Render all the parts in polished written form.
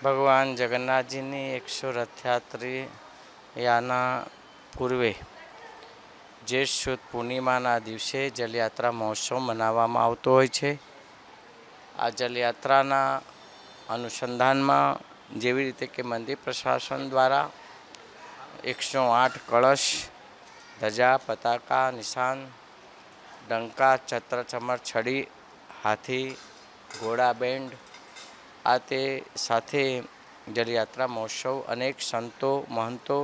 ભગવાન જગન્નાથજીની 100 રથયાત્રાના પૂર્વે જ્યેષ્ઠ સુદ પૂર્ણિમાના દિવસે જલયાત્રા મહોત્સવ મનાવવામાં આવતો હોય છે। આ જલયાત્રાના અનુસંધાનમાં જેવી રીતે કે મંદિર પ્રશાસન દ્વારા 108 કળશ, ધજા, પતાકા, નિશાન, ડંકા, છત્ર, ચમર, છડી, હાથી, ઘોડા, બેન્ડ આ તે સાથે જલયાત્રા મહોત્સવ અનેક સંતો, મહંતો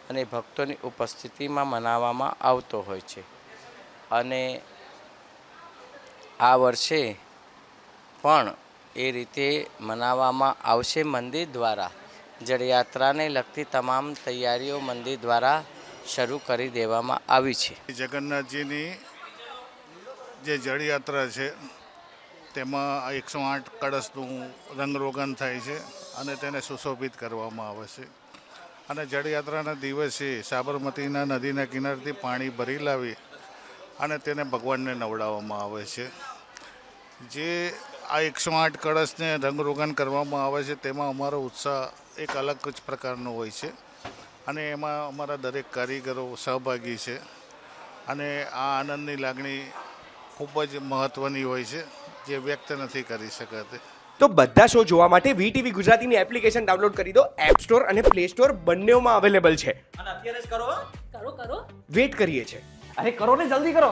અને ભક્તોની ઉપસ્થિતિમાં મનાવવામાં આવતો હોય છે। અને આ વર્ષે પણ એ રીતે મનાવવામાં આવશે। મંદિર દ્વારા જળયાત્રાને લગતી તમામ તૈયારીઓ મંદિર દ્વારા શરૂ કરી દેવામાં આવી છે। જગન્નાથજીની જે જળયાત્રા છે તેમાં 108 કળશનું રંગરોગન થાય છે અને તેને સુશોભિત કરવામાં આવે છે। અને જળયાત્રાના દિવસે સાબરમતીના નદીના કિનારેથી પાણી ભરી લાવી અને તેને ભગવાનને નવડાવવામાં આવે છે। જે આ 108 કળશને રંગરોગન કરવામાં આવે છે તેમાં અમારો ઉત્સાહ એક અલગ જ પ્રકારનો હોય છે અને એમાં અમારા દરેક કારીગરો સહભાગી છે અને આ આનંદની લાગણી ખૂબ જ મહત્ત્વની હોય છે જે વ્યક્ત નથી કરી શકાતી। તો બધા શો જોવા માટે વીટીવી ગુજરાતીની એપ્લિકેશન ડાઉનલોડ કરી દો। એપ સ્ટોર અને પ્લે સ્ટોર બંનેમાં અવેલેબલ છે। અને અત્યારે જ કરો કરો કરો વેટ કરીએ છે। અરે કરો ને, જલ્દી કરો।